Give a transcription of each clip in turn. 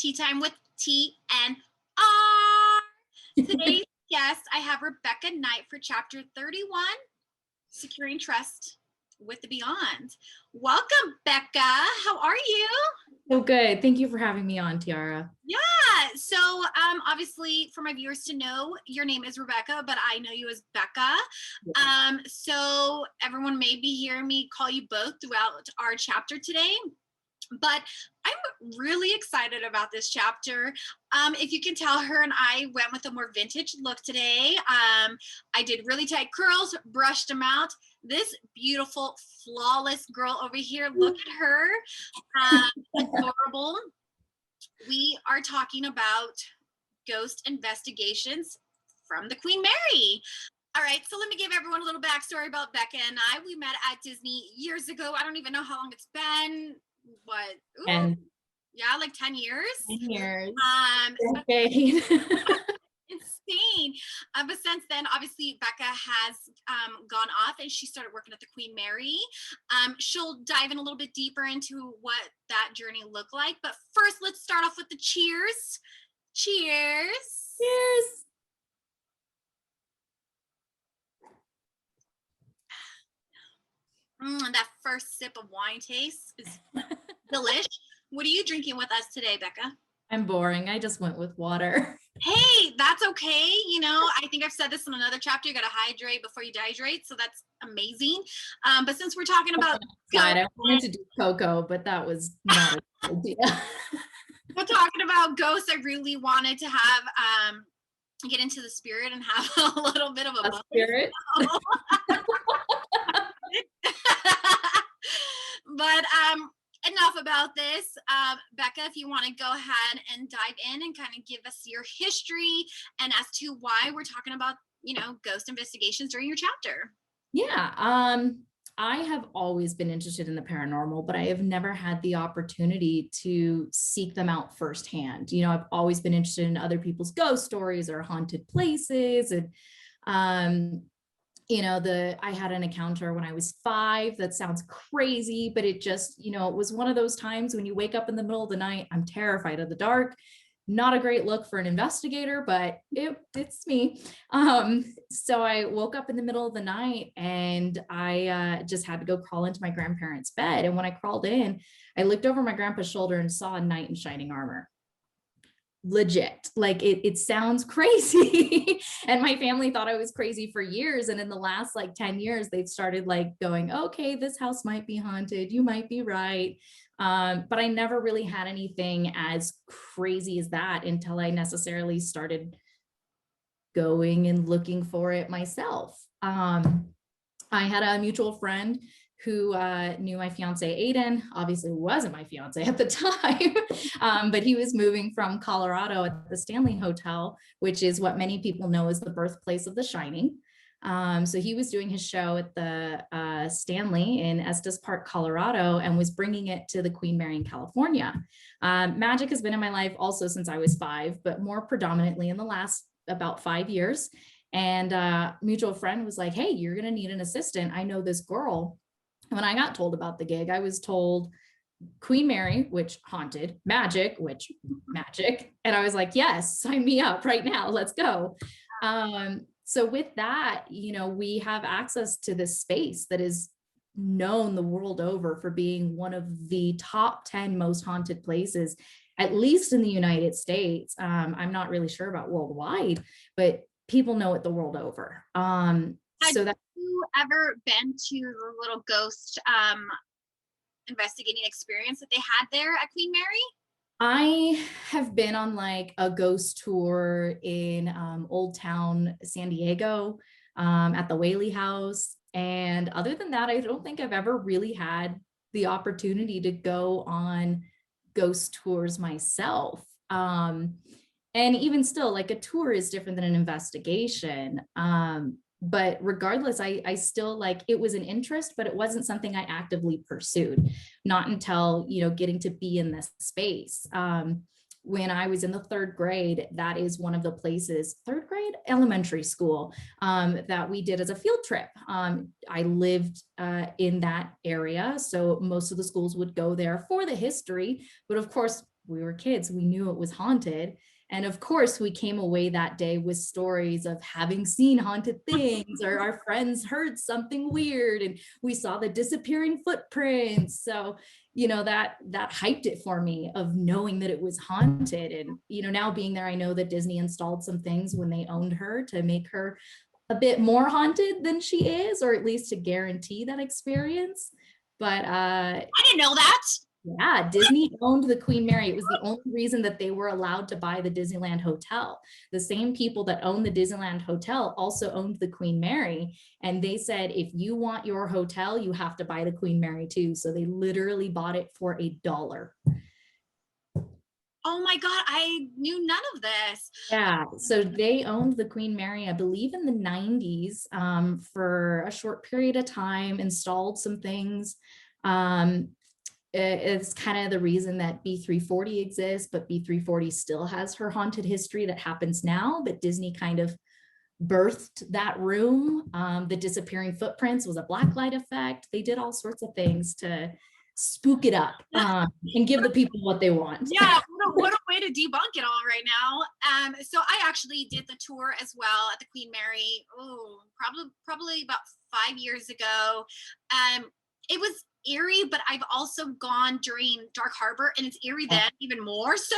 Tea Time with T and R. Today's guest, I have Rebecca Knight for chapter 31, Securing Trust with the Beyond. Welcome, Becca. How are you? So good. Thank you for having me on, Tiara. Yeah. So obviously for my viewers to know, your name is Rebecca, but I know you as Becca. So everyone may be hearing me call you both throughout our chapter today. But I'm really excited about this chapter. If you can tell, her and I went with a more vintage look today. I did really tight curls, brushed them out. This beautiful, flawless girl over here, look at her. Adorable. We are talking about ghost investigations from the Queen Mary. All right, so let me give everyone a little backstory about Becca and I. We met at Disney years ago. I don't even know how long it's been. What? Ooh, And yeah, like 10 years. 10 years. Okay. Insane. But since then, obviously, Becca has gone off and she started working at the Queen Mary. She'll dive in a little bit deeper into what that journey looked like. But first, let's start off with the cheers. Cheers. Cheers. That first sip of wine taste is delish. What are you drinking with us today, Becca? I'm boring. I just went with water. Hey, that's okay. You know, I think I've said this in another chapter. You got to hydrate before you dehydrate. So that's amazing. But since we're talking about I wanted to do cocoa, but that was not a good idea. We're talking about ghosts. I really wanted to have get into the spirit and have a little bit of a spirit. But enough about this. Becca, if you want to go ahead and dive in and kind of give us your history and as to why we're talking about, you know, ghost investigations during your chapter. Yeah. I have always been interested in the paranormal, but I have never had the opportunity to seek them out firsthand. You know, I've always been interested in other people's ghost stories or haunted places. And, you know, I had an encounter when I was 5. That sounds crazy, but it just, you know, it was one of those times when you wake up in the middle of the night. I'm terrified of the dark. Not a great look for an investigator, but it's me. So I woke up in the middle of the night and I just had to go crawl into my grandparents' bed. And when I crawled in, I looked over my grandpa's shoulder and saw a knight in shining armor. Legit, like it sounds crazy. And my family thought I was crazy for years. And in the last like 10 years, they've started like going, okay, this house might be haunted. You might be right. But I never really had anything as crazy as that until I necessarily started going and looking for it myself. I had a mutual friend who knew my fiance, Aiden. Obviously wasn't my fiance at the time, but he was moving from Colorado at the Stanley Hotel, which is what many people know as the birthplace of The Shining. So he was doing his show at the Stanley in Estes Park, Colorado, and was bringing it to the Queen Mary in California. Magic has been in my life also since I was 5, but more predominantly in the last about 5 years. And mutual friend was like, hey, you're going to need an assistant. I know this girl. When I got told about the gig, I was told Queen Mary, which haunted, magic, which magic. And I was like, yes, sign me up right now. Let's go. So with that, you know, we have access to this space that is known the world over for being one of the top 10 most haunted places, at least in the United States. I'm not really sure about worldwide, but people know it the world over. So that you ever been to the little ghost investigating experience that they had there at Queen Mary? I have been on like a ghost tour in Old Town, San Diego, at the Whaley House. And other than that, I don't think I've ever really had the opportunity to go on ghost tours myself. And even still, like a tour is different than an investigation. But regardless, I still like, it was an interest, but it wasn't something I actively pursued, not until, you know, getting to be in this space. When I was in the 3rd grade, that is one of the places, 3rd grade, elementary school, that we did as a field trip. I lived in that area, so most of the schools would go there for the history, but of course, we were kids, we knew it was haunted. And of course, we came away that day with stories of having seen haunted things, or our friends heard something weird and we saw the disappearing footprints. So, that hyped it for me, of knowing that it was haunted. And, now being there, I know that Disney installed some things when they owned her to make her a bit more haunted than she is, or at least to guarantee that experience. But I didn't know that. yeah, Disney owned the Queen Mary. It was the only reason that they were allowed to buy the Disneyland Hotel. The same people that owned the Disneyland Hotel also owned the Queen Mary. And they said, if you want your hotel, you have to buy the Queen Mary too. So they literally bought it for $1. Oh my God, I knew none of this. Yeah, so they owned the Queen Mary, I believe in the 90s, for a short period of time, installed some things. It's kind of the reason that B340 exists, but B340 still has her haunted history that happens now, but Disney kind of birthed that room. The disappearing footprints was a blacklight effect. They did all sorts of things to spook it up, and give the people what they want. Yeah, what a way to debunk it all right now. So I actually did the tour as well at the Queen Mary. Oh, probably about 5 years ago. It was eerie, but I've also gone during Dark Harbor, and it's eerie then even more so.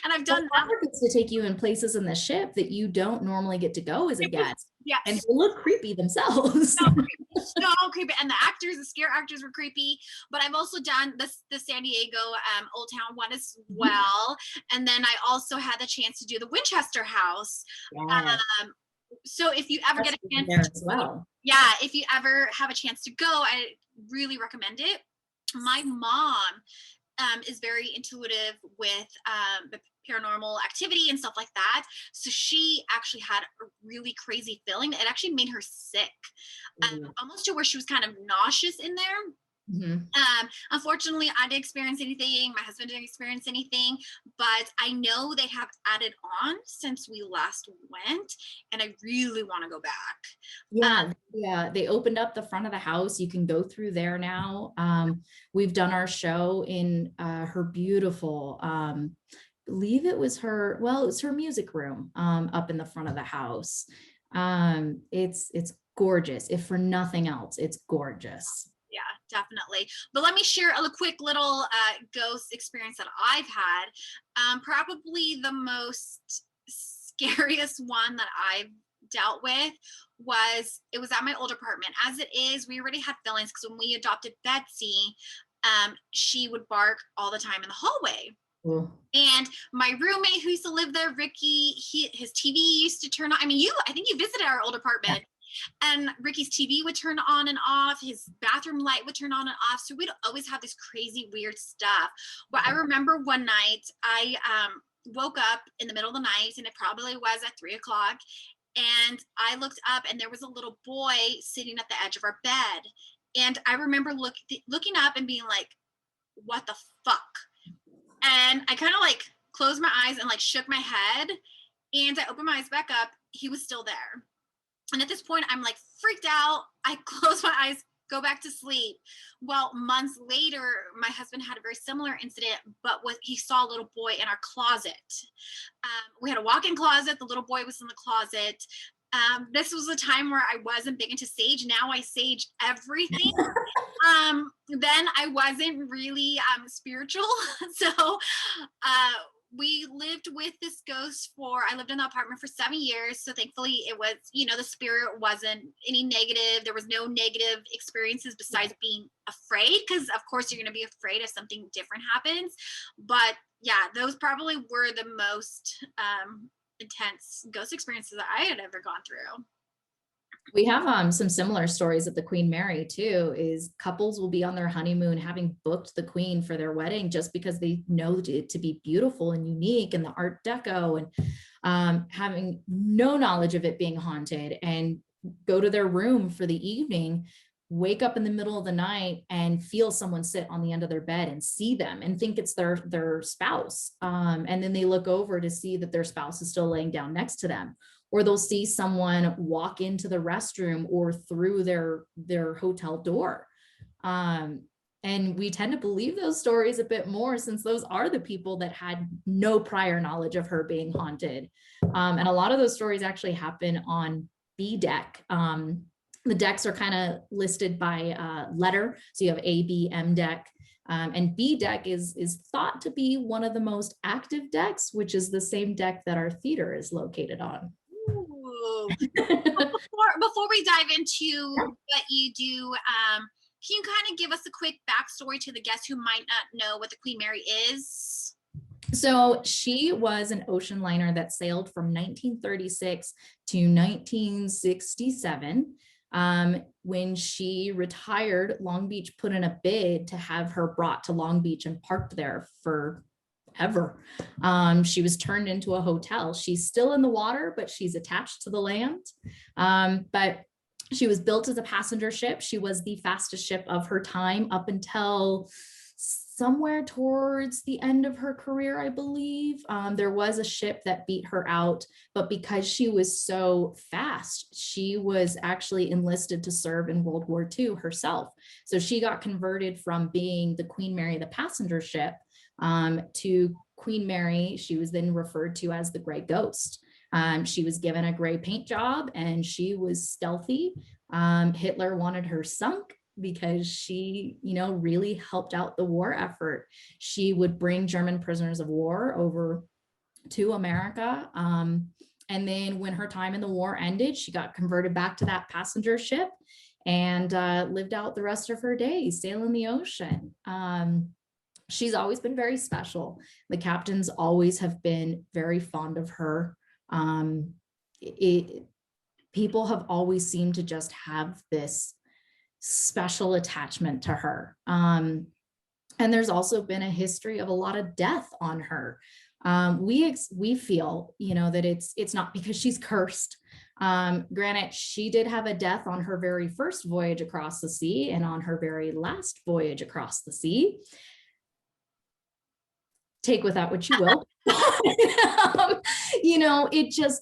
And I've done that. Gets to take you in places in the ship that you don't normally get to go as a guest. Yes. And they look creepy themselves. So creepy. And the scare actors were creepy. But I've also done the San Diego Old Town one as well. And then I also had the chance to do the Winchester House. Yeah. So if you ever get a chance there as well. Yeah, if you ever have a chance to go, I really recommend it. My mom is very intuitive with the paranormal activity and stuff like that. So she actually had a really crazy feeling. It actually made her sick, almost to where she was kind of nauseous in there. Unfortunately, I didn't experience anything. My husband didn't experience anything, but I know they have added on since we last went, and I really want to go back. Yeah, they opened up the front of the house. You can go through there now. We've done our show in her beautiful, believe it was her music room, up in the front of the house. It's gorgeous. If for nothing else, it's gorgeous. Yeah, definitely. But let me share a quick little ghost experience that I've had. Probably the most scariest one that I've dealt with was at my old apartment. As it is, we already had feelings because when we adopted Betsy, she would bark all the time in the hallway. And my roommate who used to live there, Ricky, his TV used to turn on. I think you visited our old apartment. And Ricky's TV would turn on and off. His bathroom light would turn on and off. So we'd always have this crazy, weird stuff. Well, I remember one night I woke up in the middle of the night, and it probably was at 3 o'clock. And I looked up, and there was a little boy sitting at the edge of our bed. And I remember looking up and being like, what the fuck? And I kind of like closed my eyes and like shook my head. And I opened my eyes back up. He was still there. And at this point, I'm like freaked out. I close my eyes, go back to sleep. Well, months later, my husband had a very similar incident, but he saw a little boy in our closet. We had a walk-in closet. The little boy was in the closet. This was a time where I wasn't big into sage. Now I sage everything. Then I wasn't really spiritual. So we lived with this ghost I lived in the apartment for 7 years. So thankfully it was, the spirit wasn't any negative. There was no negative experiences besides being afraid. Cause of course you're going to be afraid if something different happens. But yeah, those probably were the most intense ghost experiences that I had ever gone through. We have some similar stories at the Queen Mary too, is couples will be on their honeymoon having booked the Queen for their wedding just because they know it to be beautiful and unique and the Art Deco, and having no knowledge of it being haunted, and go to their room for the evening, wake up in the middle of the night and feel someone sit on the end of their bed and see them and think it's their spouse. And then they look over to see that their spouse is still laying down next to them. Or they'll see someone walk into the restroom or through their hotel door. And And we tend to believe those stories a bit more since those are the people that had no prior knowledge of her being haunted. And a lot of those stories actually happen on B deck. The decks are kind of listed by letter. So you have A, B, M deck. And B deck is thought to be one of the most active decks, which is the same deck that our theater is located on. Ooh. Before we dive into what you do, can you kind of give us a quick backstory to the guests who might not know what the Queen Mary is? So she was an ocean liner that sailed from 1936 to 1967. When she retired, Long Beach put in a bid to have her brought to Long Beach and parked there forever. She was turned into a hotel. She's still in the water, but she's attached to the land. But she was built as a passenger ship. She was the fastest ship of her time up until somewhere towards the end of her career, I believe. There was a ship that beat her out, but because she was so fast, she was actually enlisted to serve in World War II herself. So she got converted from being the Queen Mary, the passenger ship, to Queen Mary. She was then referred to as the Gray Ghost. She was given a gray paint job and she was stealthy. Hitler wanted her sunk because she, really helped out the war effort. She would bring German prisoners of war over to America. And then when her time in the war ended, she got converted back to that passenger ship and lived out the rest of her days sailing the ocean. She's always been very special. The captains always have been very fond of her. People have always seemed to just have this special attachment to her. And there's also been a history of a lot of death on her. We feel, that it's not because she's cursed. Granted, she did have a death on her very first voyage across the sea and on her very last voyage across the sea. Take with that what you will.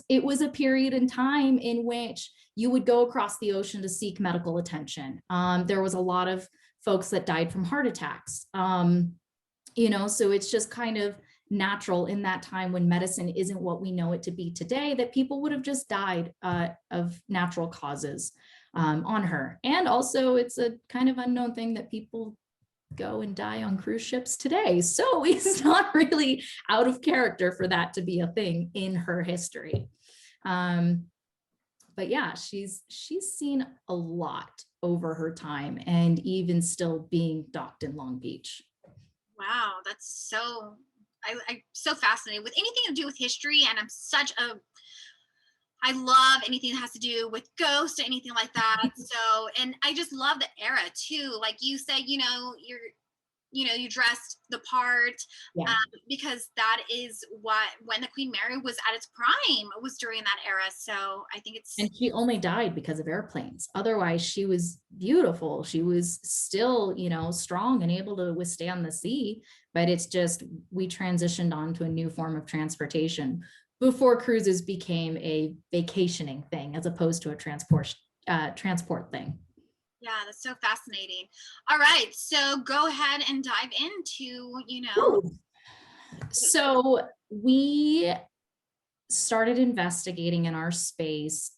It was a period in time in which you would go across the ocean to seek medical attention. There was a lot of folks that died from heart attacks. So it's just kind of natural in that time when medicine isn't what we know it to be today, that people would have just died of natural causes on her. And also it's a kind of unknown thing that people go and die on cruise ships today. So it's not really out of character for that to be a thing in her history. But yeah, she's seen a lot over her time and even still being docked in Long Beach. Wow, that's so, I'm so fascinated with anything to do with history. And I love anything that has to do with ghosts or anything like that. So, and I just love the era too. Like you said, you dressed the part, Yeah. because that is when the Queen Mary was at its prime, was during that era. So I think And she only died because of airplanes. Otherwise, she was beautiful. She was still, strong and able to withstand the sea. But it's just, we transitioned on to a new form of transportation before cruises became a vacationing thing as opposed to a transport thing. Yeah, that's so fascinating. All right, so go ahead and dive into, So we started investigating in our space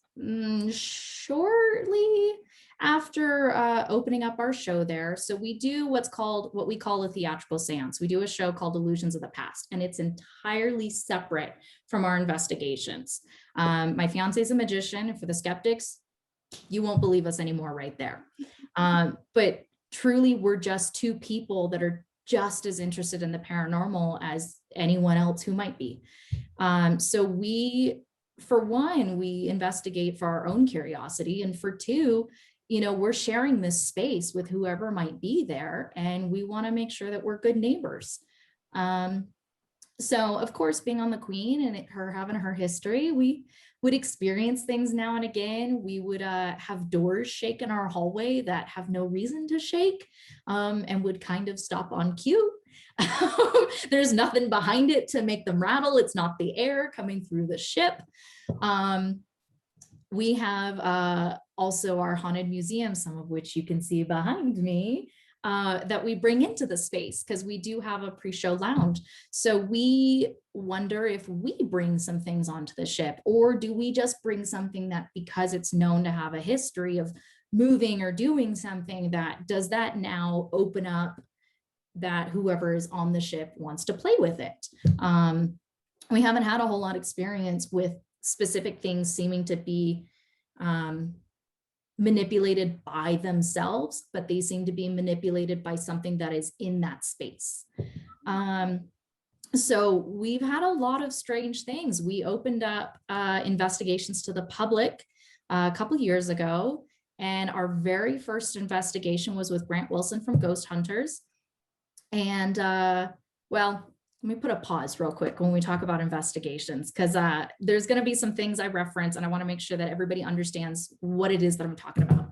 shortly after opening up our show there. So we do what we call a theatrical seance. We do a show called Illusions of the Past, and it's entirely separate from our investigations. My fiance is a magician, and for the skeptics, you won't believe us anymore right there. But truly, we're just two people that are just as interested in the paranormal as anyone else who might be. So for one, we investigate for our own curiosity. And for two, we're sharing this space with whoever might be there. And we want to make sure that we're good neighbors. So of course, being on the Queen and her having her history, we would experience things now and again. We would have doors shake in our hallway that have no reason to shake, and would kind of stop on cue. There's nothing behind it to make them rattle. It's not the air coming through the ship. We have also our haunted museum, some of which you can see behind me. that we bring into the space, because we do have a pre-show lounge. So we wonder if we bring some things onto the ship, or do we just bring something that, because it's known to have a history of moving or doing something, that does that now open up that whoever is on the ship wants to play with it. We haven't had a whole lot of experience with specific things seeming to be manipulated by themselves, but they seem to be manipulated by something that is in that space. So we've had a lot of strange things. We opened up investigations to the public a couple of years ago, and our very first investigation was with Grant Wilson from Ghost Hunters. And well, let me put a pause real quick when we talk about investigations, because there's going to be some things I reference, and I want to make sure that everybody understands what it is that I'm talking about.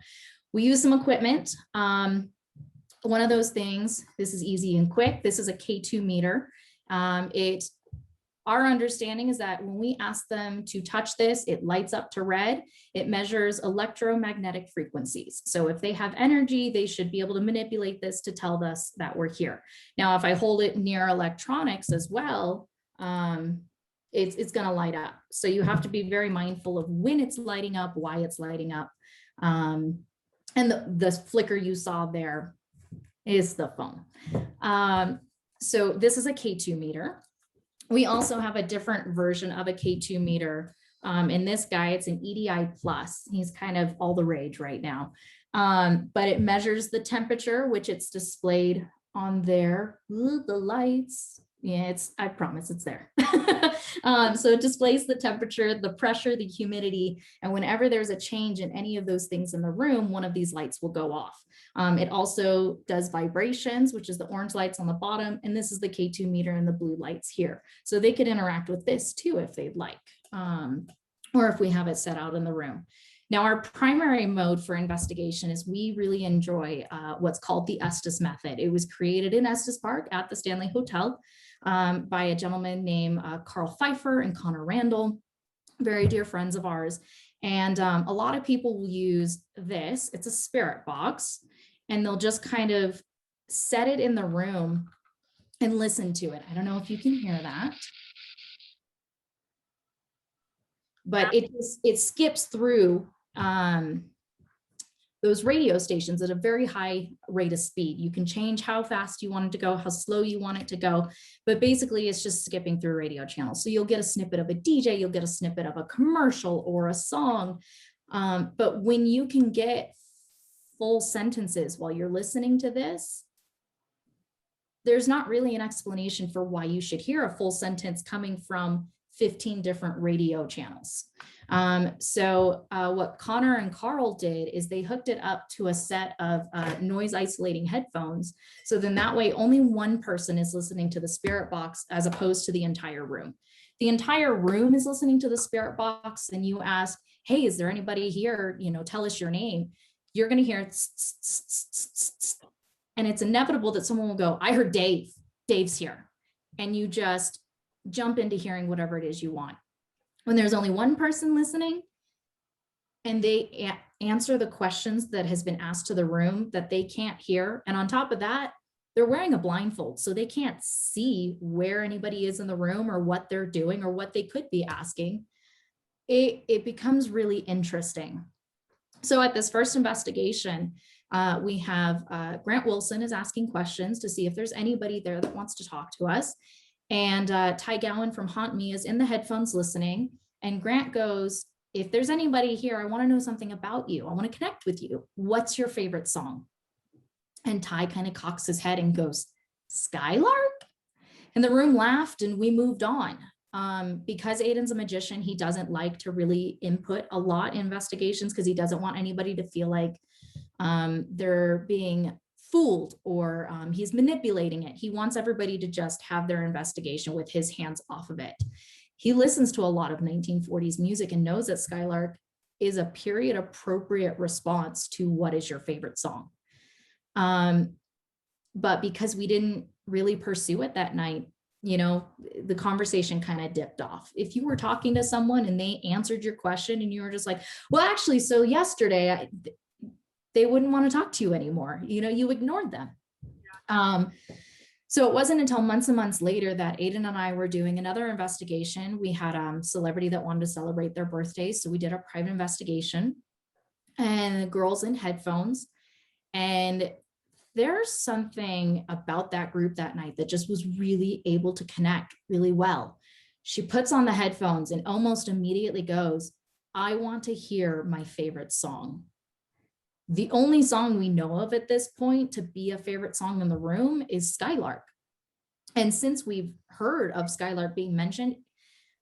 We use some equipment. One of those things, this is easy and quick. This is a K2 meter. Our understanding is that when we ask them to touch this, it lights up to red. It measures electromagnetic frequencies. So if they have energy, they should be able to manipulate this to tell us that we're here. Now, if I hold it near electronics as well, it's going to light up. So you have to be very mindful of when it's lighting up, why it's lighting up. And the flicker you saw there is the phone. So this is a K2 meter. We also have a different version of a K2 meter. In this guy, it's an EDI plus. He's kind of all the rage right now. But it measures the temperature, which it's displayed on there. Ooh, the lights. Yeah, I promise it's there. So it displays the temperature, the pressure, the humidity, and whenever there's a change in any of those things in the room, one of these lights will go off. It also does vibrations, which is the orange lights on the bottom, and this is the K2 meter and the blue lights here. So they could interact with this too if they'd like, or if we have it set out in the room. Now, our primary mode for investigation is we really enjoy what's called the Estes method. It was created in Estes Park at the Stanley Hotel by a gentleman named Carl Pfeiffer and Connor Randall, very dear friends of ours. And a lot of people will use this. It's a spirit box, and they'll just kind of set it in the room and listen to it. I don't know if you can hear that, but it skips through those radio stations at a very high rate of speed. You can change how fast you want it to go, how slow you want it to go, but basically it's just skipping through radio channels. So you'll get a snippet of a DJ, you'll get a snippet of a commercial or a song. But when you can get full sentences while you're listening to this, there's not really an explanation for why you should hear a full sentence coming from 15 different radio channels. So what Connor and Carl did is they hooked it up to a set of noise isolating headphones. So then that way only one person is listening to the spirit box as opposed to the entire room. The entire room is listening to the spirit box, and you ask, hey, is there anybody here? You know, tell us your name. You're going to hear tss, tss, tss, tss, tss. And it's inevitable that someone will go, I heard Dave. Dave's here. And you just jump into hearing whatever it is you want. When there's only one person listening and they answer the questions that has been asked to the room that they can't hear, and on top of that, they're wearing a blindfold, so they can't see where anybody is in the room or what they're doing or what they could be asking, it becomes really interesting. So at this first investigation, we have Grant Wilson is asking questions to see if there's anybody there that wants to talk to us. And Ty Gowan from Haunt Me is in the headphones listening. And Grant goes, if there's anybody here, I want to know something about you. I want to connect with you. What's your favorite song? And Ty kind of cocks his head and goes, Skylark? And the room laughed and we moved on. Because Aiden's a magician, he doesn't like to really input a lot in investigations because he doesn't want anybody to feel like they're being fooled or he's manipulating it. He wants everybody to just have their investigation with his hands off of it. He listens to a lot of 1940s music and knows that Skylark is a period appropriate response to what is your favorite song. But because we didn't really pursue it that night, you know, the conversation kind of dipped off. If you were talking to someone and they answered your question and you were just like, well, actually, so yesterday, they wouldn't want to talk to you anymore. You know, you ignored them. So it wasn't until months and months later that Aiden and I were doing another investigation. We had a celebrity that wanted to celebrate their birthdays. So we did a private investigation, and the girls in headphones. And there's something about that group that night that just was really able to connect really well. She puts on the headphones and almost immediately goes, I want to hear my favorite song. The only song we know of at this point to be a favorite song in the room is Skylark. And since we've heard of Skylark being mentioned,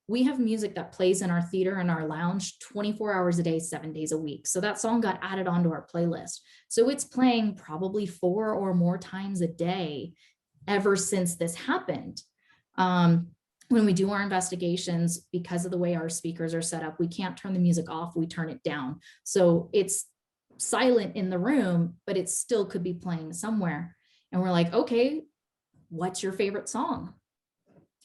we have music that plays in our theater and our lounge 24 hours a day, 7 days a week. So that song got added onto our playlist. So it's playing probably 4 or more times a day ever since this happened. When we do our investigations, because of the way our speakers are set up, we can't turn the music off, we turn it down. So it's silent in the room, but it still could be playing somewhere. And we're like, okay, what's your favorite song?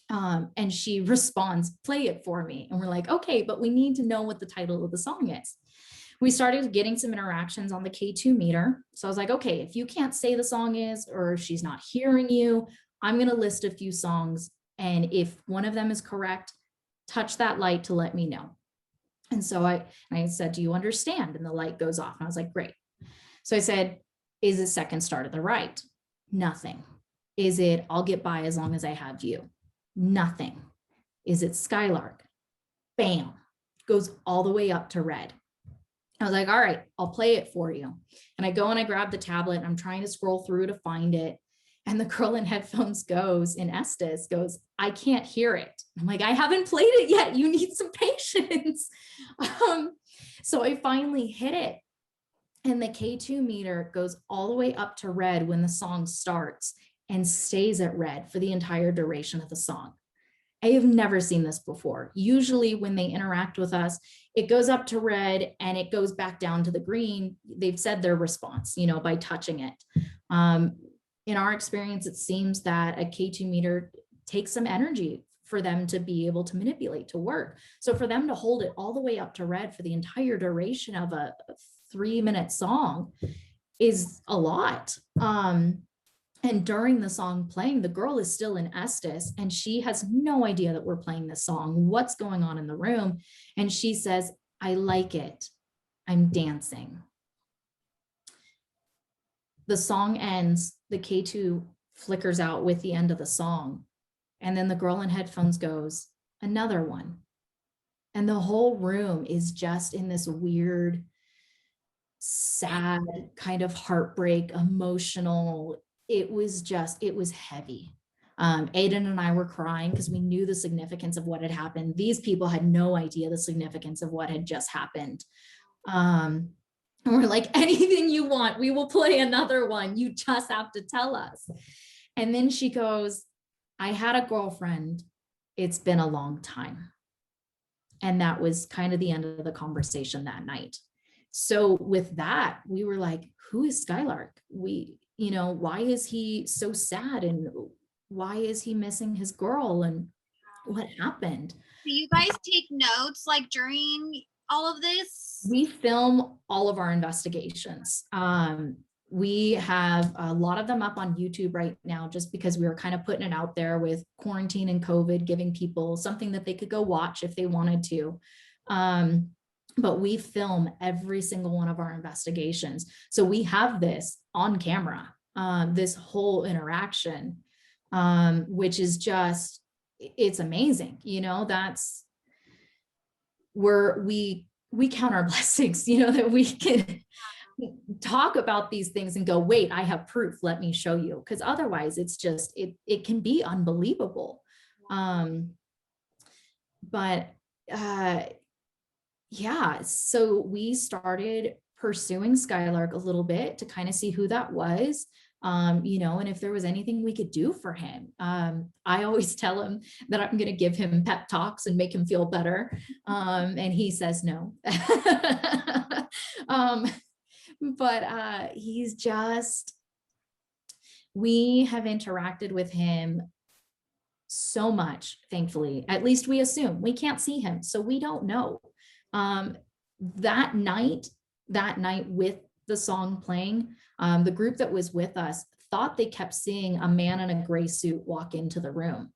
And she responds, play it for me. And we're like, okay, but we need to know what the title of the song is. We started getting some interactions on the K2 meter. So I was like, okay, if you can't say the song is, or if she's not hearing you, I'm going to list a few songs. And if one of them is correct, touch that light to let me know. And so I said, do you understand? And the light goes off. And I was like, great. So I said, is it second star to the right? Nothing. Is it, I'll get by as long as I have you? Nothing. Is it Skylark? Bam. Goes all the way up to red. I was like, all right, I'll play it for you. And I go and I grab the tablet. I'm trying to scroll through to find it. And the girl in headphones goes, in Estes, goes, I can't hear it. I'm like, I haven't played it yet. You need some patience. So I finally hit it. And the K2 meter goes all the way up to red when the song starts and stays at red for the entire duration of the song. I have never seen this before. Usually when they interact with us, it goes up to red and it goes back down to the green. They've said their response, by touching it. In our experience, it seems that a K2 meter takes some energy for them to be able to manipulate, to work. So for them to hold it all the way up to red for the entire duration of a 3-minute song is a lot. And during the song playing, the girl is still in Estes and she has no idea that we're playing this song, what's going on in the room. And she says, I like it. I'm dancing. The song ends, the K2 flickers out with the end of the song. And then the girl in headphones goes, another one. And the whole room is just in this weird, sad kind of heartbreak, emotional. It was heavy. Aiden and I were crying because we knew the significance of what had happened. These people had no idea the significance of what had just happened. And we're like, anything you want, we will play another one. You just have to tell us. And then she goes, I had a girlfriend. It's been a long time. And that was kind of the end of the conversation that night. So with that, we were like, who is Skylark? Why is he so sad? And why is he missing his girl? And what happened? Do you guys take notes like during all of this? We film all of our investigations. We have a lot of them up on YouTube right now, just because we were kind of putting it out there with quarantine and COVID, giving people something that they could go watch if they wanted to. But we film every single one of our investigations. So we have this on camera, this whole interaction, which is just, it's amazing. That's where we count our blessings, that we can talk about these things and go, wait, I have proof, let me show you. Because otherwise it's just, it can be unbelievable. Yeah, so we started pursuing Skylark a little bit to kind of see who that was, and if there was anything we could do for him. I always tell him that I'm going to give him pep talks and make him feel better. And he says no. But he's just, we have interacted with him so much, thankfully. At least we assume. We can't see him, so we don't know. That night with the song playing, the group that was with us thought they kept seeing a man in a gray suit walk into the room.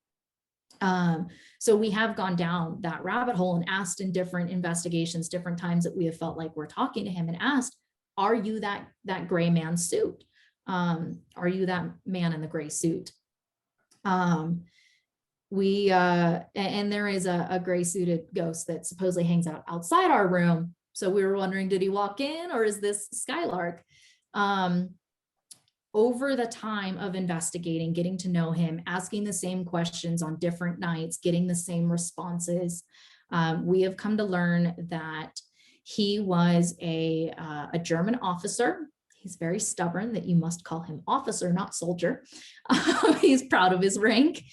So we have gone down that rabbit hole and asked in different investigations, different times that we have felt like we're talking to him, and asked, are you that gray man suit? Are you that man in the gray suit? And there is a gray suited ghost that supposedly hangs out outside our room. So we were wondering, did he walk in, or is this Skylark? Over the time of investigating, getting to know him, asking the same questions on different nights, getting the same responses, we have come to learn that he was a German officer. He's very stubborn, that you must call him officer, not soldier. He's proud of his rank.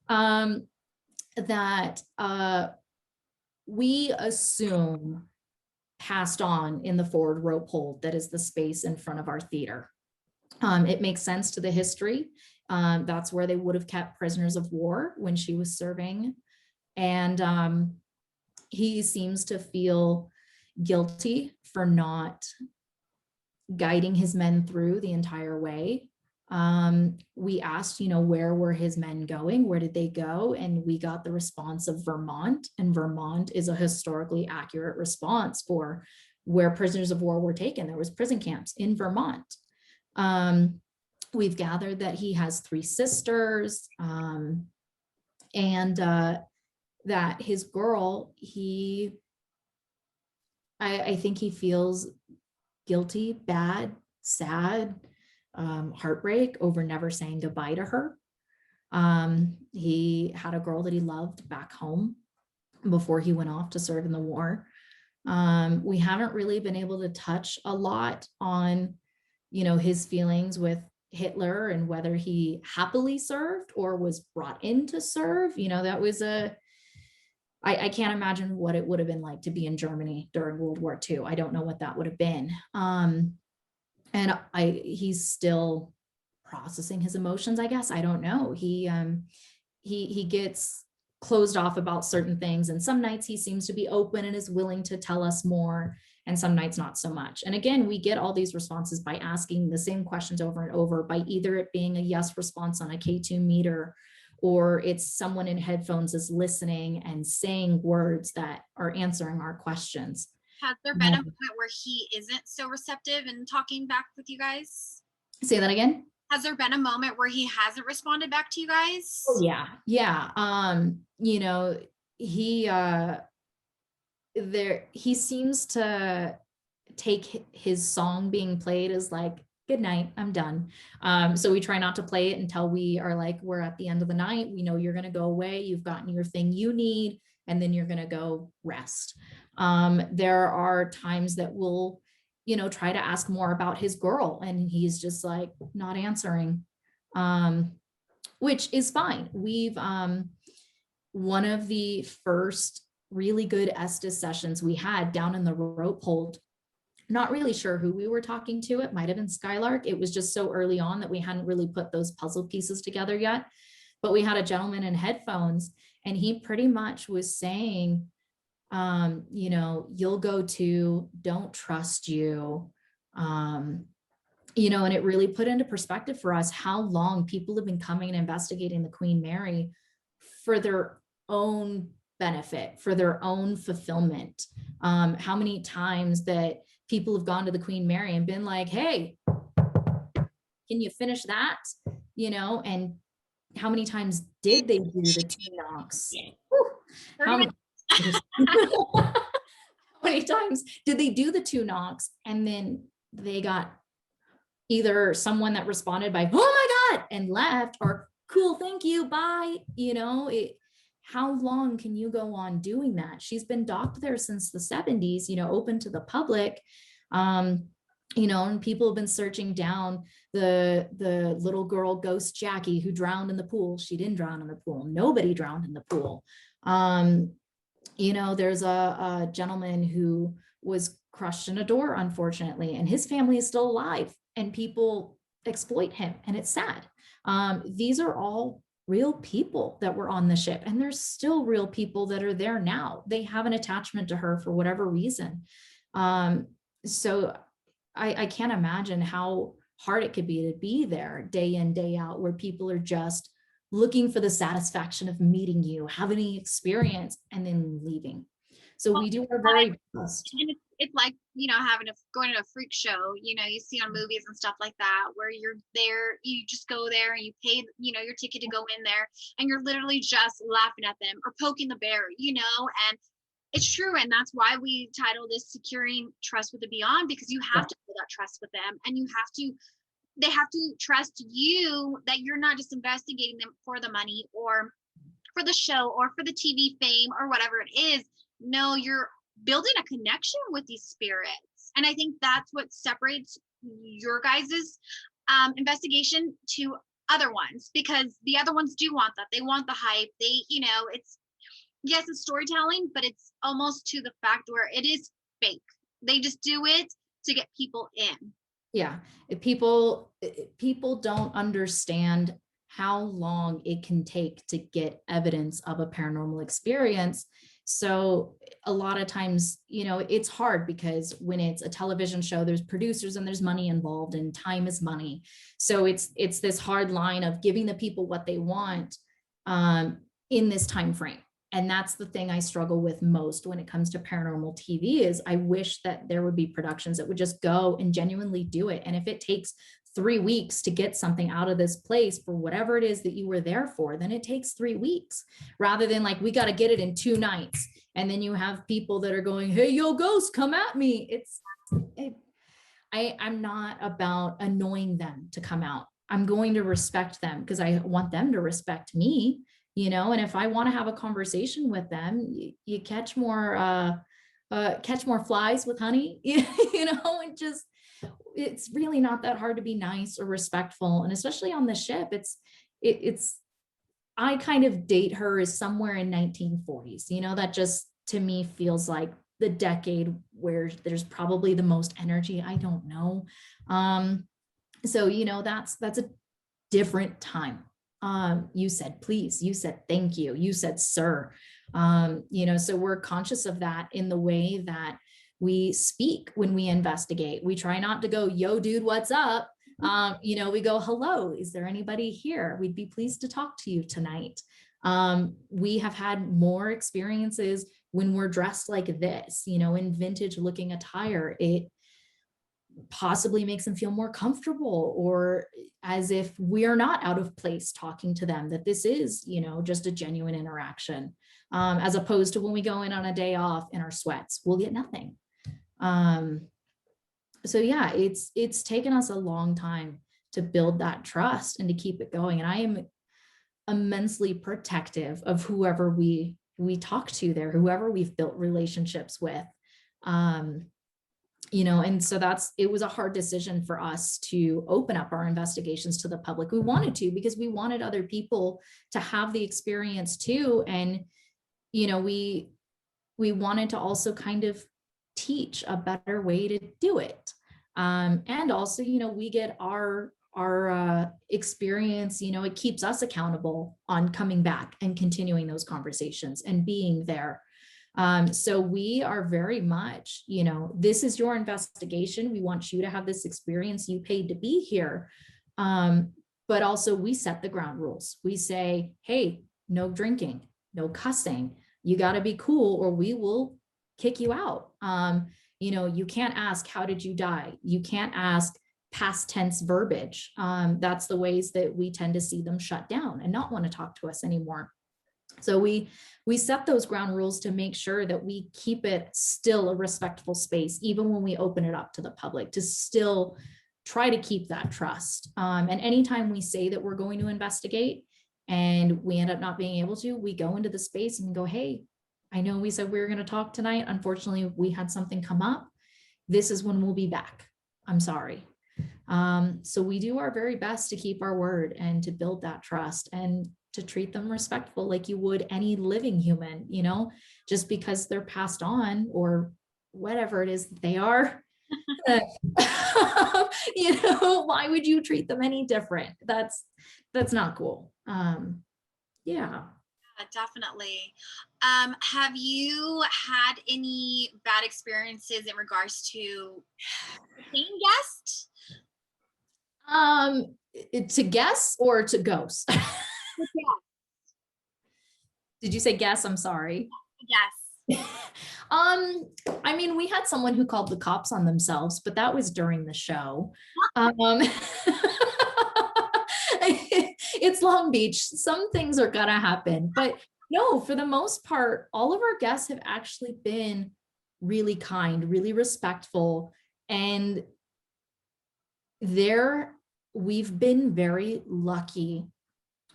That we assume passed on in the forward rope hold that is the space in front of our theater. It makes sense to the history. That's where they would have kept prisoners of war when she was serving. And he seems to feel guilty for not guiding his men through the entire way. We asked, where were his men going? Where did they go? And we got the response of Vermont, and Vermont is a historically accurate response for where prisoners of war were taken. There was prison camps in Vermont. We've gathered that he has 3 sisters, and that his girl, I think he feels guilty, bad, sad, heartbreak over never saying goodbye to her. He had a girl that he loved back home before he went off to serve in the war. We haven't really been able to touch a lot on his feelings with Hitler and whether he happily served or was brought in to serve. That was I can't imagine what it would have been like to be in Germany during World War II. I don't know what that would have been. And he's still processing his emotions, I guess. I don't know. He gets closed off about certain things, and some nights he seems to be open and is willing to tell us more, and some nights not so much. And again, we get all these responses by asking the same questions over and over, by either it being a yes response on a K2 meter, or it's someone in headphones is listening and saying words that are answering our questions. Has there been a moment where he isn't so receptive and talking back with you guys? Say that again. Has there been a moment where he hasn't responded back to you guys? Oh, yeah. He seems to take his song being played as like, good night, I'm done. So we try not to play it until we are like, we're at the end of the night. We know you're going to go away. You've gotten your thing you need, and then you're going to go rest. There are times that we'll, try to ask more about his girl, and he's just like not answering, which is fine. We've, one of the first really good Estes sessions we had down in the rope hold, not really sure who we were talking to. It might've been Skylark. It was just so early on that we hadn't really put those puzzle pieces together yet. But we had a gentleman in headphones, and he pretty much was saying, you'll go to, don't trust you. And it really put into perspective for us how long people have been coming and investigating the Queen Mary for their own benefit, for their own fulfillment. How many times that people have gone to the Queen Mary and been like, hey, can you finish that? And how many times did they do the 2 knocks? How many times did they do the 2 knocks, and then they got either someone that responded by, oh my God, and left, or cool, thank you, bye. How long can you go on doing that? She's been docked there since the 70s, open to the public. And people have been searching down the little girl ghost Jackie who drowned in the pool. She didn't drown in the pool. Nobody drowned in the pool. There's a gentleman who was crushed in a door, unfortunately, and his family is still alive, and people exploit him, and it's sad. These are all real people that were on the ship, and there's still real people that are there now. They have an attachment to her for whatever reason. So I can't imagine how hard it could be to be there day in, day out, where people are just looking for the satisfaction of meeting you, having an experience, and then leaving. So Well, we do our very best. and it's like, having going to a freak show, you see on movies and stuff like that, where you're there, you just go there and you pay, your ticket to go in there, and you're literally just laughing at them or poking the bear, and it's true. And that's why we title this Securing Trust with the Beyond, because you have to build that trust with them, and they have to trust you that you're not just investigating them for the money or for the show or for the TV fame or whatever it is. No, you're building a connection with these spirits. And I think that's what separates your guys's investigation to other ones, because the other ones do want that. They want the hype. It's, yes, it's storytelling, but it's almost to the fact where it is fake. They just do it to get people in. Yeah. People don't understand how long it can take to get evidence of a paranormal experience. So a lot of times, it's hard, because when it's a television show, there's producers and there's money involved, and time is money. So it's this hard line of giving the people what they want in this time frame. And that's the thing I struggle with most when it comes to paranormal TV. Is I wish that there would be productions that would just go and genuinely do it. And if it takes 3 weeks to get something out of this place for whatever it is that you were there for, then it takes 3 weeks, rather than like, we got to get it in 2 nights. And then you have people that are going, hey, yo, ghost, come at me. I'm not about annoying them to come out. I'm going to respect them because I want them to respect me, and if I want to have a conversation with them, you catch more flies with honey, and just, it's really not that hard to be nice or respectful. And especially on the ship, it's I kind of date her as somewhere in 1940s, that just to me feels like the decade where there's probably the most energy. I don't know. So, that's a different time. You said please, you said thank you, you said sir. So we're conscious of that in the way that we speak when we investigate. We try not to go, yo, dude, what's up? We go, hello, is there anybody here? We'd be pleased to talk to you tonight. We have had more experiences when we're dressed like this, in vintage looking attire. It possibly makes them feel more comfortable, or as if we are not out of place talking to them, that this is, just a genuine interaction, as opposed to when we go in on a day off in our sweats, we'll get nothing. So yeah, it's taken us a long time to build that trust and to keep it going. And I am immensely protective of whoever we talk to there, whoever we've built relationships with. And so it was a hard decision for us to open up our investigations to the public. We wanted to, because we wanted other people to have the experience too. And, we wanted to also kind of teach a better way to do it. And also, we get our experience, it keeps us accountable on coming back and continuing those conversations and being there. So we are very much, this is your investigation. We want you to have this experience. You paid to be here. But also we set the ground rules. We say, hey, no drinking, no cussing. You got to be cool or we will kick you out. You can't ask, how did you die? You can't ask past tense verbiage. That's the ways that we tend to see them shut down and not want to talk to us anymore. So we set those ground rules to make sure that we keep it still a respectful space, even when we open it up to the public, to still try to keep that trust. And anytime we say that we're going to investigate and we end up not being able to, we go into the space and go, hey, I know we said we were going to talk tonight. Unfortunately, we had something come up. This is when we'll be back. I'm sorry. So we do our very best to keep our word and to build that trust and to treat them respectful like you would any living human, just because they're passed on or whatever it is that they are. Why would you treat them any different? That's not cool. Yeah. Definitely. Have you had any bad experiences in regards to paying guests? To guess or to ghost? Yeah. Did you say guess? I'm sorry. Yes. I mean, we had someone who called the cops on themselves, but that was during the show. It's Long Beach. Some things are gonna happen, but no, for the most part, all of our guests have actually been really kind, really respectful, and we've been very lucky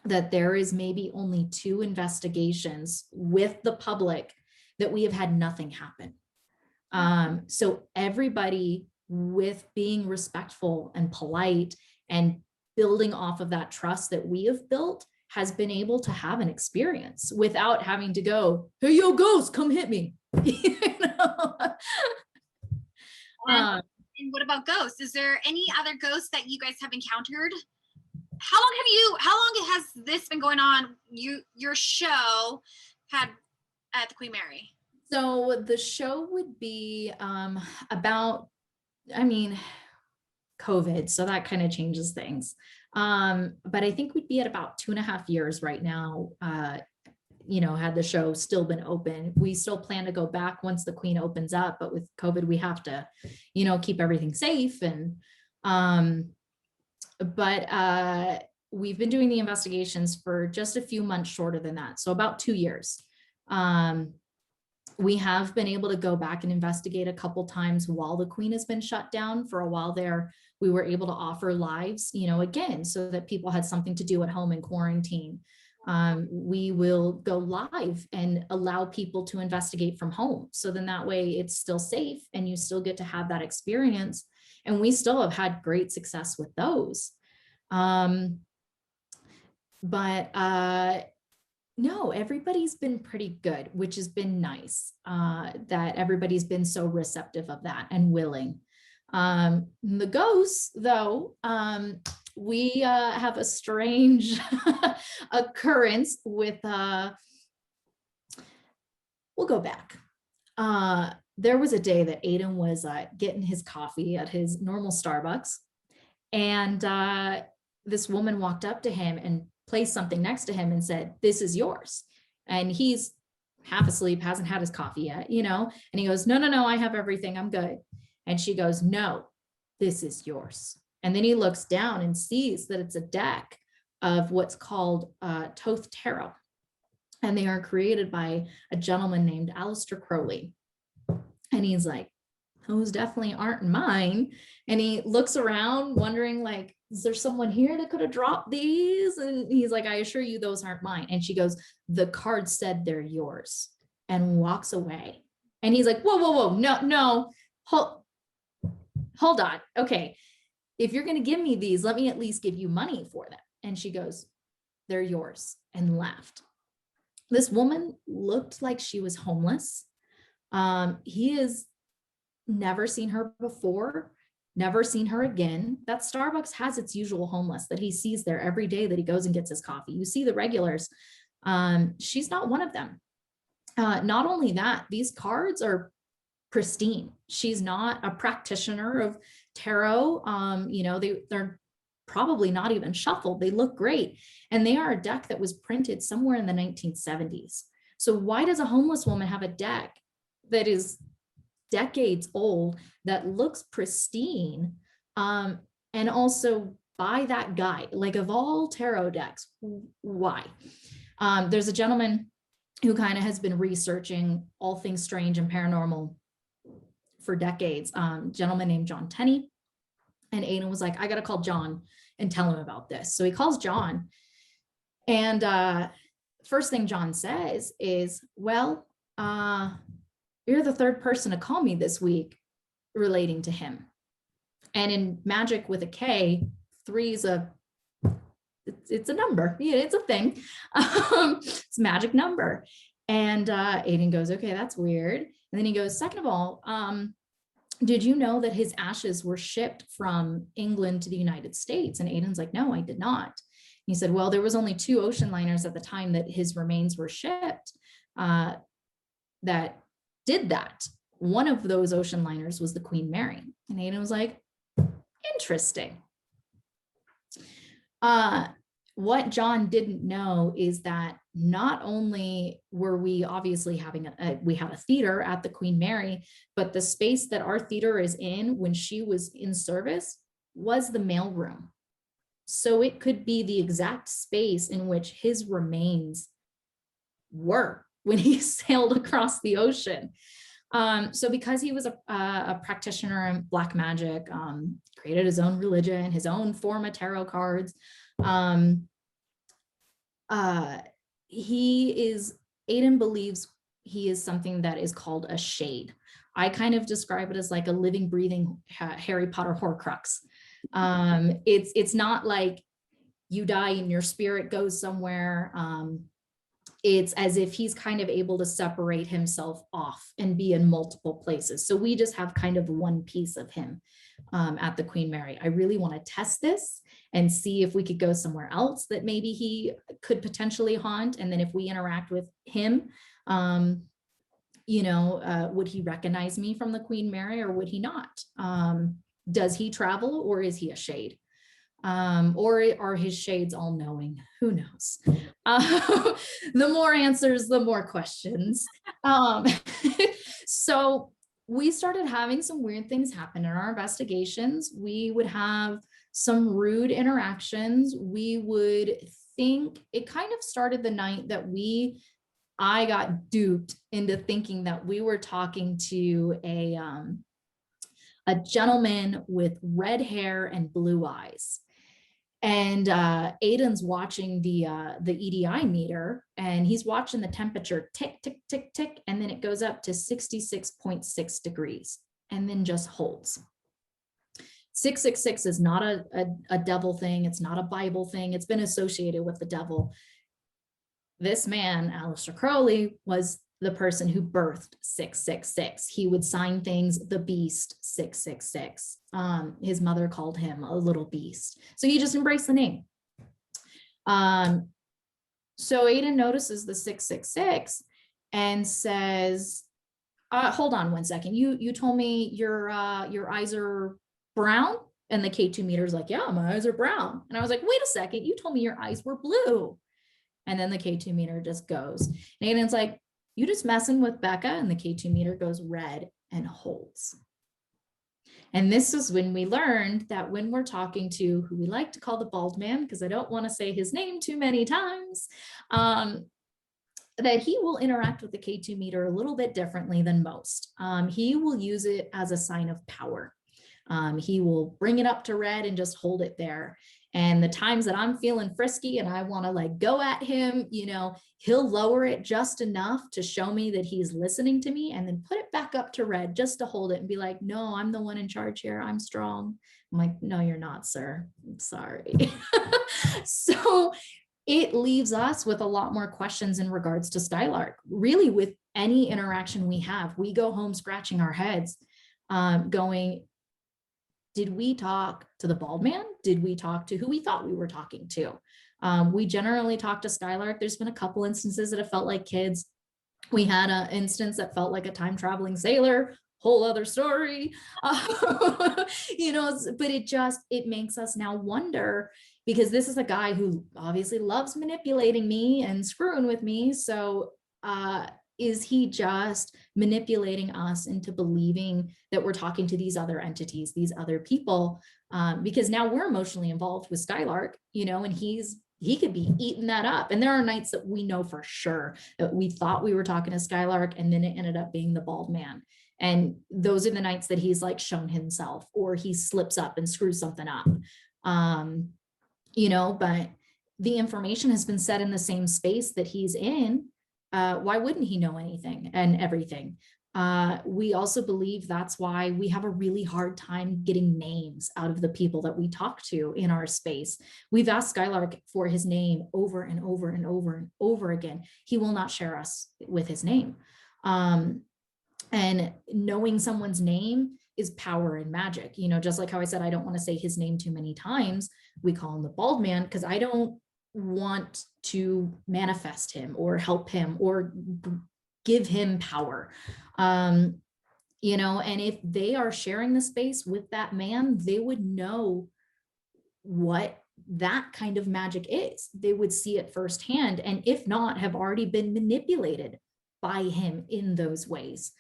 that there is maybe only 2 investigations with the public that we have had nothing happen. So everybody, with being respectful and polite and building off of that trust that we have built, has been able to have an experience without having to go, "Hey, yo, ghost, come hit me." You know? And what about ghosts? Is there any other ghosts that you guys have encountered? How long has this been going on? Your show had at the Queen Mary? So the show would be about, I mean, COVID, so that kind of changes things. But I think we'd be at about 2.5 years right now. Had the show still been open. We still plan to go back once the Queen opens up, but with COVID, we have to, keep everything safe. And we've been doing the investigations for just a few months shorter than that, so about 2 years. We have been able to go back and investigate a couple times while the Queen has been shut down. For a while there, we were able to offer lives, again, so that people had something to do at home in quarantine. We will go live and allow people to investigate from home. So then that way it's still safe and you still get to have that experience. And we still have had great success with those. No, everybody's been pretty good, which has been nice, that everybody's been so receptive of that and willing. The ghosts, though, we have a strange occurrence with, we'll go back. There was a day that Aiden was getting his coffee at his normal Starbucks, and this woman walked up to him and placed something next to him and said, "This is yours." And he's half asleep, hasn't had his coffee yet, and he goes, no, I have everything, I'm good. And she goes, "No, this is yours." And then he looks down and sees that it's a deck of what's called Thoth Tarot. And they are created by a gentleman named Aleister Crowley. And he's like, "Those definitely aren't mine." And he looks around wondering, like, is there someone here that could have dropped these? And he's like, "I assure you, those aren't mine." And she goes, "The card said they're yours," and walks away. And he's like, whoa, no, hold on. Okay, if you're going to give me these, let me at least give you money for them. And she goes, "They're yours," and left. This woman looked like she was homeless. He has never seen her before, never seen her again. That Starbucks has its usual homeless that he sees there every day that he goes and gets his coffee. You see the regulars. She's not one of them. Not only that, these cards are pristine. She's not a practitioner of tarot. They're probably not even shuffled. They look great. And they are a deck that was printed somewhere in the 1970s. So why does a homeless woman have a deck that is decades old, that looks pristine, and also by that guy? Like, of all tarot decks, why? There's a gentleman who kind of has been researching all things strange and paranormal for decades, gentleman named John Tenney. And Aiden was like, "I got to call John and tell him about this." So he calls John, and first thing John says is, "Well, you're the third person to call me this week relating to him." And in magic with a K, 3 is it's a number. Yeah, it's a thing. It's a magic number. And Aiden goes, "Okay, that's weird." And then he goes, "Second of all, did you know that his ashes were shipped from England to the United States?" And Aiden's like, "No, I did not." He said, "Well, there was only 2 ocean liners at the time that his remains were shipped that did that. One of those ocean liners was the Queen Mary." And Aiden was like, "Interesting." Uh, what John didn't know is that not only were we obviously having we had a theater at the Queen Mary, but the space that our theater is in when she was in service was the mailroom. So it could be the exact space in which his remains were when he sailed across the ocean. So because he was a practitioner in black magic, created his own religion, his own form of tarot cards, um, Aiden believes he is something that is called a shade. I kind of describe it as like a living, breathing Harry Potter Horcrux. It's not like you die and your spirit goes somewhere. It's as if he's kind of able to separate himself off and be in multiple places. So we just have kind of one piece of him at the Queen Mary. I really want to test this and see if we could go somewhere else that maybe he could potentially haunt. And then if we interact with him, would he recognize me from the Queen Mary or would he not? Does he travel or is he a shade? Or are his shades all knowing? Who knows? The more answers, the more questions. So we started having some weird things happen in our investigations. We would have some rude interactions. We would think it kind of started the night that I got duped into thinking that we were talking to a gentleman with red hair and blue eyes. And Aiden's watching the EDI meter, and he's watching the temperature tick, tick, tick, tick, and then it goes up to 66.6 degrees, and then just holds. 666 is not a devil thing. It's not a Bible thing. It's been associated with the devil. This man, Aleister Crowley, was the person who birthed 666. He would sign things, the beast 666. His mother called him a little beast. So he just embraced the name. So Aiden notices the 666 and says, hold on one second. You told me your eyes are brown? And the K2 meter is like, yeah, my eyes are brown. And I was like, wait a second, you told me your eyes were blue. And then the K2 meter just goes. And Aiden's like, you just messing with Becca? And the K2 meter goes red and holds. And this is when we learned that when we're talking to who we like to call the bald man, because I don't want to say his name too many times, that he will interact with the K2 meter a little bit differently than most. He will use it as a sign of power. He will bring it up to red and just hold it there. And the times that I'm feeling frisky and I want to like go at him, he'll lower it just enough to show me that he's listening to me and then put it back up to red just to hold it and be like, no, I'm the one in charge here. I'm strong. I'm like, no, you're not, sir. I'm sorry. So it leaves us with a lot more questions in regards to Skylark. Really, with any interaction we have, we go home scratching our heads, going, did we talk to the bald man? Did we talk to who we thought we were talking to? We generally talk to Skylark. There's been a couple instances that have felt like kids. We had an instance that felt like a time traveling sailor, whole other story. But it makes us now wonder, because this is a guy who obviously loves manipulating me and screwing with me. So is he just manipulating us into believing that we're talking to these other entities, these other people? Because now we're emotionally involved with Skylark, and he could be eating that up. And there are nights that we know for sure that we thought we were talking to Skylark, and then it ended up being the bald man. And those are the nights that he's like shown himself, or he slips up and screws something up. But the information has been set in the same space that he's in. Why wouldn't he know anything and everything? We also believe that's why we have a really hard time getting names out of the people that we talk to in our space. We've asked Skylark for his name over and over and over and over again. He will not share us with his name. And knowing someone's name is power and magic. Just like how I said, I don't want to say his name too many times. We call him the bald man because I don't want to manifest him or help him or give him power. And if they are sharing the space with that man, they would know what that kind of magic is. They would see it firsthand, and if not, have already been manipulated by him in those ways.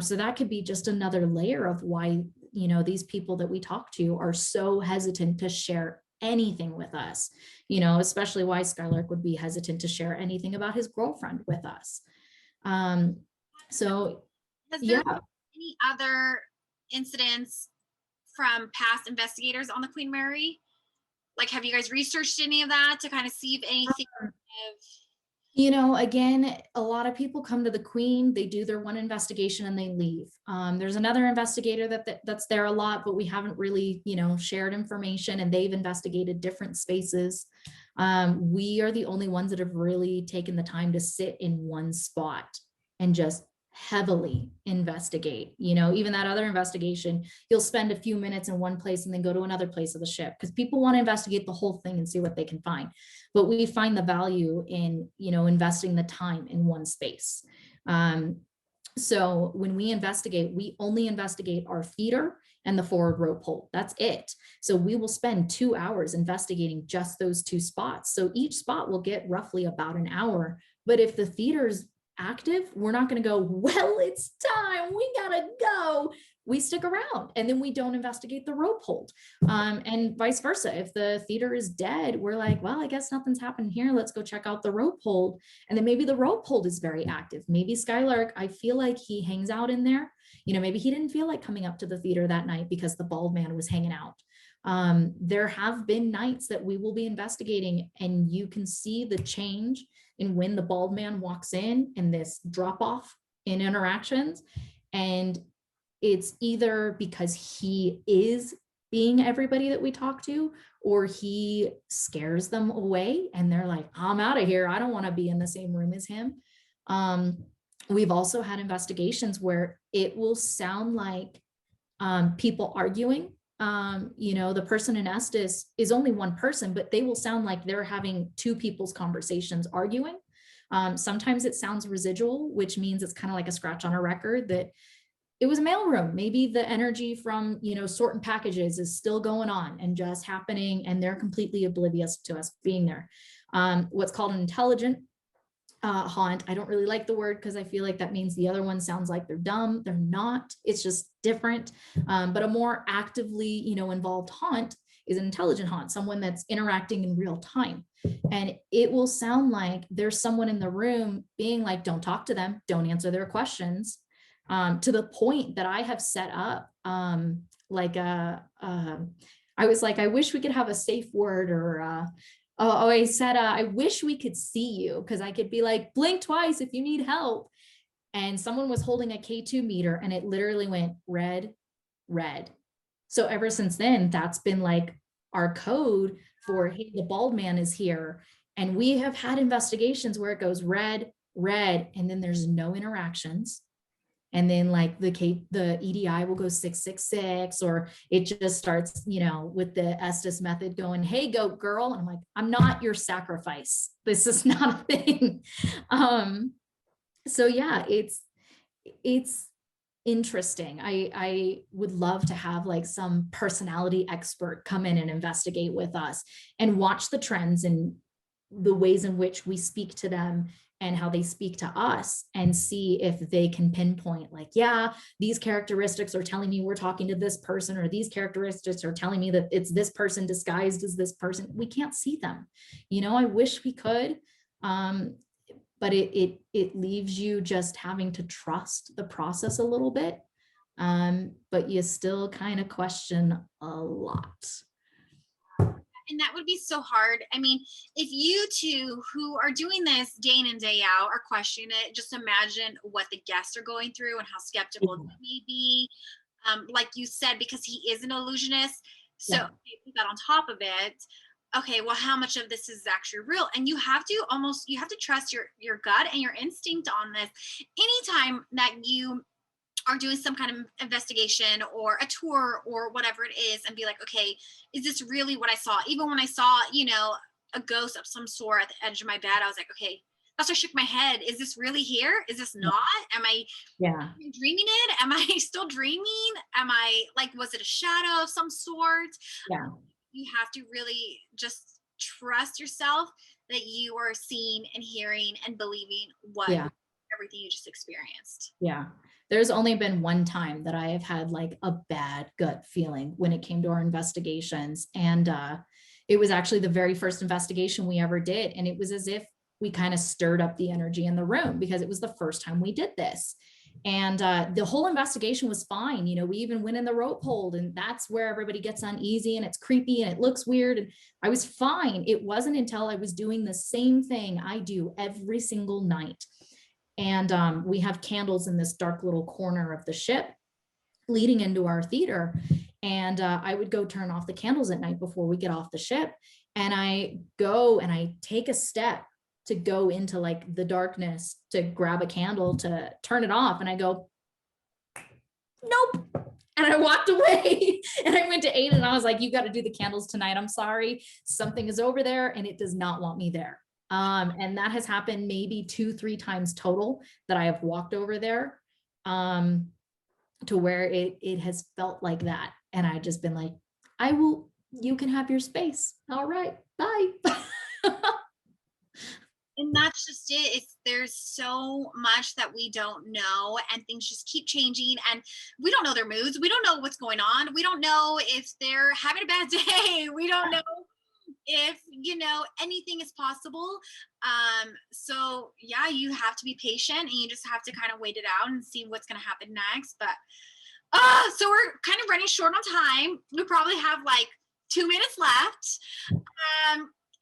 So that could be just another layer of why, you know, these people that we talk to are so hesitant to share anything with us, you know, especially why Skylark would be hesitant to share anything about his girlfriend with us. Um, so Has there yeah. been any other incidents from past investigators on the Queen Mary? Like, have you guys researched any of that to kind of see if anything of You know, again, a lot of people come to the Queen, they do their one investigation and they leave. There's another investigator that's there a lot, but we haven't really, you know, shared information, and they've investigated different spaces. We are the only ones that have really taken the time to sit in one spot and just heavily investigate. You know, even that other investigation, you'll spend a few minutes in one place and then go to another place of the ship because people want to investigate the whole thing and see what they can find. But we find the value in, you know, investing the time in one space. So when we investigate, we only investigate our feeder and the forward rope hold. That's it. So we will spend 2 hours investigating just those two spots. So each spot will get roughly about an hour. But if the feeder's active, we're not going to go, well, it's time, we gotta go. We stick around, and then we don't investigate the rope hold. And vice versa. If the feeder is dead, we're like, well, I guess nothing's happened here, let's go check out the rope hold. And then maybe the rope hold is very active. Maybe Skylark, I feel like he hangs out in there. You know, maybe he didn't feel like coming up to the feeder that night because the bald man was hanging out. There have been nights that we will be investigating, and you can see the change in when the bald man walks in and this drop off in interactions. And it's either because he is being everybody that we talk to, or he scares them away and they're like, I'm out of here, I don't want to be in the same room as him. We've also had investigations where it will sound like people arguing. You know, the person in Estes is only one person, but they will sound like they're having two people's conversations arguing. Sometimes it sounds residual, which means it's kind of like a scratch on a record that it was a mailroom. Maybe the energy from, you know, sorting packages is still going on and just happening, and they're completely oblivious to us being there. What's called an intelligent haunt. I don't really like the word because I feel like that means the other one sounds like they're dumb. They're not. It's just different. But a more actively, you know, involved haunt is an intelligent haunt, someone that's interacting in real time. And it will sound like there's someone in the room being like, don't talk to them, don't answer their questions, to the point that I have set up I was like, I wish we could have a safe word, or I said, I wish we could see you, because I could be like, blink twice if you need help. And someone was holding a K2 meter and it literally went red, red. So ever since then, that's been like our code for, hey, the bald man is here. And we have had investigations where it goes red, red, and then there's no interactions. And then like the EDI will go 666, or it just starts, you know, with the Estes method going, hey, goat girl. And I'm like, I'm not your sacrifice. This is not a thing. So yeah, it's interesting. I would love to have like some personality expert come in and investigate with us and watch the trends and the ways in which we speak to them and how they speak to us, and see if they can pinpoint like, yeah, these characteristics are telling me we're talking to this person, or these characteristics are telling me that it's this person disguised as this person. We can't see them. You know, I wish we could, but it leaves you just having to trust the process a little bit. But you still kind of question a lot. and that would be so hard. I mean, if you two who are doing this day in and day out are questioning it, just imagine what the guests are going through and how skeptical they may be. Like you said, because he is an illusionist. So Yeah. put that on top of it. Okay, well, how much of this is actually real? And you have to trust your gut and your instinct on this. Anytime that you are doing some kind of investigation or a tour or whatever it is, and be like, okay, is this really what I saw? Even when I saw, you know, a ghost of some sort at the edge of my bed, I was like, okay, that's why I shook my head. Is this really here? Is this not? Am I dreaming it? Am I still dreaming? Am I like, was it a shadow of some sort? Yeah. you have to really just trust yourself that you are seeing and hearing and believing what Yeah. everything you just experienced. Yeah. There's only been one time that I have had like a bad gut feeling when it came to our investigations. And it was actually the very first investigation we ever did. And it was as if we kind of stirred up the energy in the room because it was the first time we did this. And the whole investigation was fine. You know, we even went in the rope hold, and that's where everybody gets uneasy and it's creepy and it looks weird. And I was fine. It wasn't until I was doing the same thing I do every single night. And we have candles in this dark little corner of the ship leading into our theater. And I would go turn off the candles at night before we get off the ship. And I go and I take a step to go into like the darkness to grab a candle to turn it off. And I go, nope. And I walked away and I went to Aiden and I was like, you got to do the candles tonight. I'm sorry. Something is over there and it does not want me there. And that has happened maybe 2-3 times total that I have walked over there, to where it has felt like that. And I just been like, you can have your space. All right, bye. And that's just it. There's so much that we don't know, and things just keep changing, and we don't know their moods. We don't know what's going on. We don't know if they're having a bad day. We don't know if, anything is possible. So yeah, you have to be patient, and you just have to kind of wait it out and see what's going to happen next. But so we're kind of running short on time. We probably have like 2 minutes left.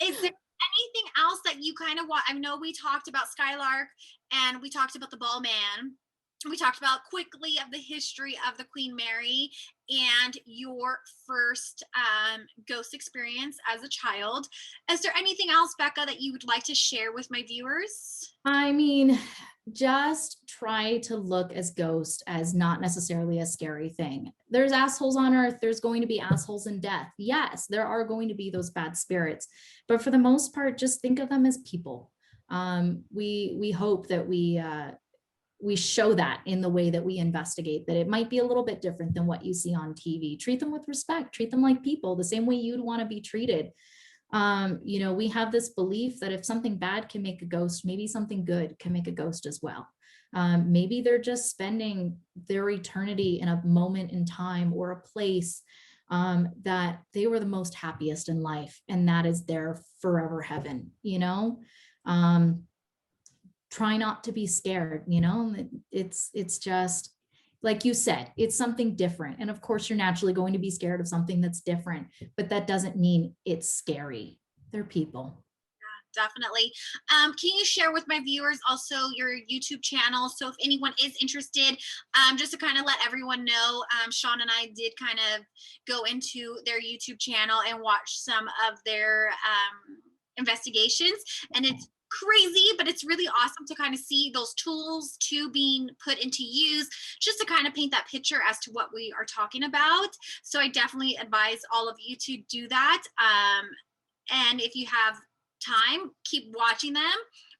Is there anything else that you kind of want? I know we talked about Skylark, and we talked about the Ball Man. We talked about quickly of the history of the Queen Mary and your first ghost experience as a child. Is there anything else, Becca, that you would like to share with my viewers? I mean, just try to look as ghost as not necessarily a scary thing. There's assholes on earth. There's going to be assholes in death. Yes, there are going to be those bad spirits, but for the most part, just think of them as people. We hope that we show that in the way that we investigate, that it might be a little bit different than what you see on TV. Treat them with respect, treat them like people, the same way you'd want to be treated. We have this belief that if something bad can make a ghost, maybe something good can make a ghost as well. Maybe they're just spending their eternity in a moment in time or a place that they were the most happiest in life, and that is their forever heaven. Try not to be scared. It's just like you said, it's something different. And of course, you're naturally going to be scared of something that's different, but that doesn't mean it's scary. They're people. Definitely. Can you share with my viewers also your YouTube channel? So if anyone is interested, just to kind of let everyone know, Sean and I did kind of go into their YouTube channel and watch some of their investigations, and it's crazy, but it's really awesome to kind of see those tools too being put into use, just to kind of paint that picture as to what we are talking about. So I definitely advise all of you to do that. And if you have time, keep watching them.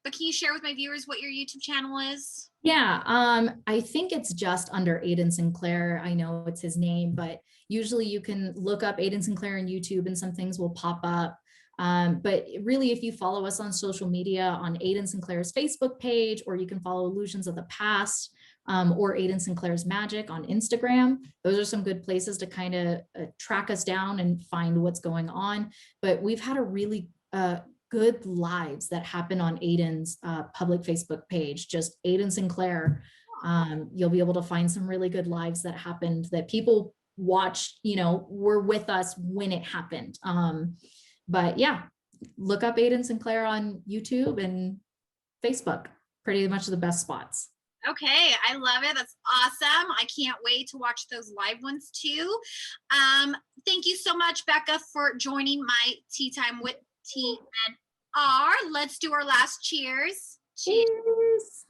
But can you share with my viewers what your YouTube channel is? Yeah, I think it's just under Aiden Sinclair. I know it's his name, but usually you can look up Aiden Sinclair on YouTube and some things will pop up. But really, if you follow us on social media on Aiden Sinclair's Facebook page, or you can follow Illusions of the Past, or Aiden Sinclair's Magic on Instagram, those are some good places to kind of track us down and find what's going on. But we've had a really good lives that happen on Aiden's public Facebook page, just Aiden Sinclair. You'll be able to find some really good lives that happened that people watched, were with us when it happened. But yeah, look up Aiden Sinclair on YouTube and Facebook, pretty much the best spots. Okay, I love it. That's awesome. I can't wait to watch those live ones too. Thank you so much, Becca, for joining my Tea Time with T and R. Let's do our last cheers. Cheers.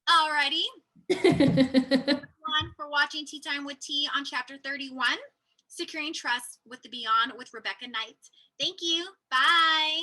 Alrighty. Everyone for watching Tea Time with T on chapter 31, Securing Trust with the Beyond with Rebecca Knight. Thank you. Bye.